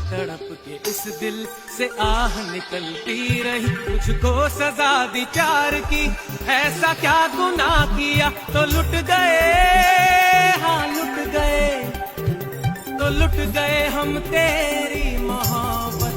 तड़प के इस दिल से आह निकलती रही, मुझको सजा दी प्यार की, ऐसा क्या गुनाह किया तो लुट गए, हाँ लुट गए, तो लुट गए हम तेरी मोहब्बत।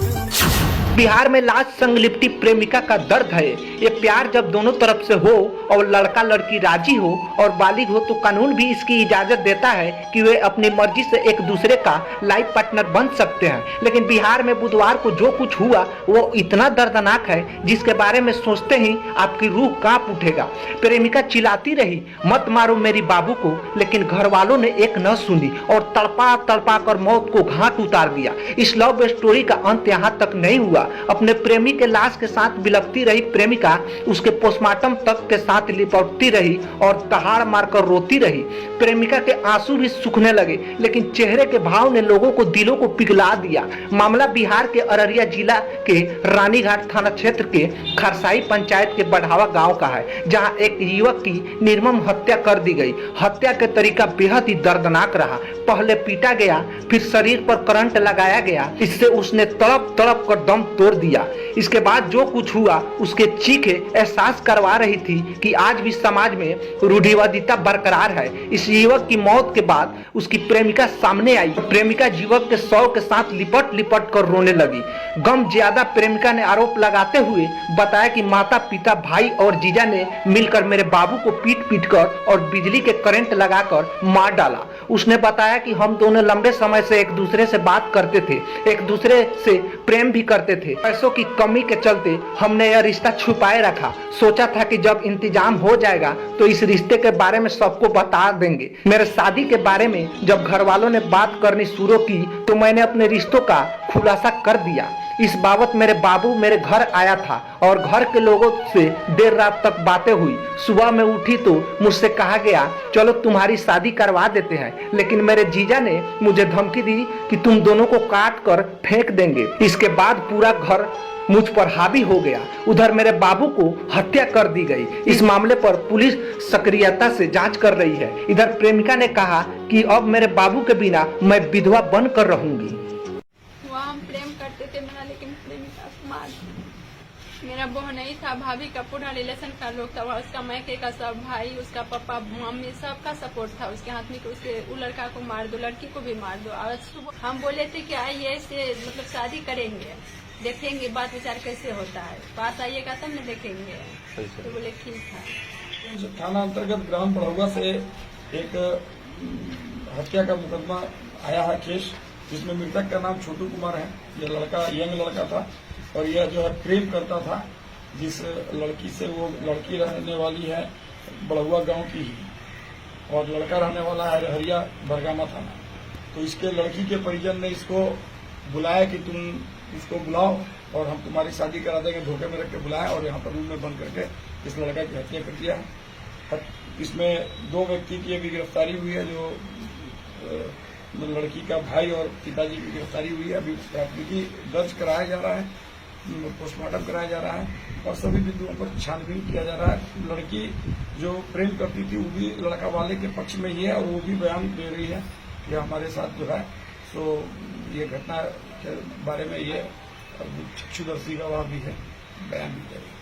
बिहार में लाश संग लिपटी प्रेमिका का दर्द है। ये प्यार जब दोनों तरफ से हो और लड़का लड़की राजी हो और बालिग हो तो कानून भी इसकी इजाजत देता है कि वे अपनी मर्जी से एक दूसरे का लाइफ पार्टनर बन सकते हैं। लेकिन बिहार में बुधवार को जो कुछ हुआ वो इतना दर्दनाक है जिसके बारे में सोचते ही आपकी रूह कांप उठेगा। प्रेमिका चिल्लाती रही, मत मारो मेरी बाबू को, लेकिन घर वालों ने एक न सुनी और तड़पा तड़पा कर मौत को घाट उतार दिया। इस लव स्टोरी का अंत यहाँ तक नहीं हुआ। अपने प्रेमी के लाश के साथ बिलखती रही प्रेमिका उसके पोस्टमार्टम तक के साथ लिपटती रही और दहाड़ मारकर रोती रही। प्रेमिका के आंसू भी सूखने लगे, लेकिन चेहरे के भाव ने लोगों को दिलों को पिघला दिया। मामला बिहार के अररिया जिला के रानीघाट थाना क्षेत्र के खरसाई पंचायत के बढ़ावा गांव का है, जहां एक युवक की निर्मम हत्या कर दी गई। हत्या का तरीका बेहद ही दर्दनाक रहा। पहले पीटा गया, फिर शरीर पर करंट लगाया गया, इससे उसने तड़प तड़प कर दम तोड़ दिया। इसके बाद जो कुछ हुआ उसके चीखें एहसास करवा रही थी कि आज भी समाज में रूढ़िवादिता बरकरार है। इस युवक की मौत के बाद उसकी प्रेमिका सामने आई। प्रेमिका युवक के शव के साथ लिपट लिपट कर रोने लगी। गम ज्यादा प्रेमिका ने आरोप लगाते हुए बताया कि माता पिता भाई और जीजा ने मिलकर मेरे बाबू को पीट पीट कर और बिजली के करंट लगाकर मार डाला। उसने बताया कि हम दोनों लंबे समय से एक दूसरे से बात करते थे, एक दूसरे से प्रेम भी करते थे। पैसों की कमी के चलते हमने यह रिश्ता छुपाए रखा। सोचा था कि जब इंतजाम हो जाएगा तो इस रिश्ते के बारे में सबको बता देंगे। मेरे शादी के बारे में जब घर वालों ने बात करनी शुरू की तो मैंने अपने रिश्तों का खुलासा कर दिया। इस बाबत मेरे बाबू मेरे घर आया था और घर के लोगों से देर रात तक बातें हुई। सुबह में उठी तो मुझसे कहा गया चलो तुम्हारी शादी करवा देते हैं, लेकिन मेरे जीजा ने मुझे धमकी दी कि तुम दोनों को काट कर फेंक देंगे। इसके बाद पूरा घर मुझ पर हावी हो गया। उधर मेरे बाबू को हत्या कर दी गई। इस मामले पर पुलिस सक्रियता से जांच कर रही है। इधर प्रेमिका ने कहा कि अब मेरे बाबू के बिना मैं विधवा बन कर रहूंगी। हम प्रेम करते थे लेकिन प्रेमिका मार, मेरा वो नहीं था। भाभी का पूरा रिलेशन का लोग था, उसका मैके का सब भाई, उसका पापा मम्मी सबका सपोर्ट था उसके हाथ में कि उसके वो लड़का को मार दो, लड़की को भी मार दो। आज सुबह हम बोले थे कि आइए इससे मतलब शादी करेंगे, देखेंगे बात विचार कैसे होता है, पास आइएगा तब न देखेंगे। तो बोले ठीक है। थाना अंतर्गत ग्राम बढ़ौआ से एक हत्या का मुकदमा आया है केस, जिसमें मृतक का नाम छोटू कुमार है। यह लड़का यंग लड़का था और यह जो है प्रेम करता था जिस लड़की से। वो लड़की रहने वाली है बढ़ौआ गांव की ही और लड़का रहने वाला है हरिया बरगामा थाना। तो इसके लड़की के परिजन ने इसको बुलाया कि तुम इसको बुलाओ और हम तुम्हारी शादी करा देंगे। धोखे में रख के बुलाया और यहाँ पर रूम में बंद करके इस लड़का की हत्या कर दिया है। इसमें 2 व्यक्ति की अभी गिरफ्तारी हुई है, जो लड़की का भाई और पिताजी की गिरफ्तारी हुई है। अभी प्राथमिकी दर्ज कराया जा रहा है, पोस्टमार्टम कराया जा रहा है और सभी बिंदुओं पर छानबीन किया जा रहा है। लड़की जो प्रेम करती थी वो भी लड़का वाले के पक्ष में ही है और वो भी बयान दे रही है कि हमारे साथ जो है सो ये घटना के बारे में ये चक्षुदर्शी गवाह भी है, बयान भी दे रही है।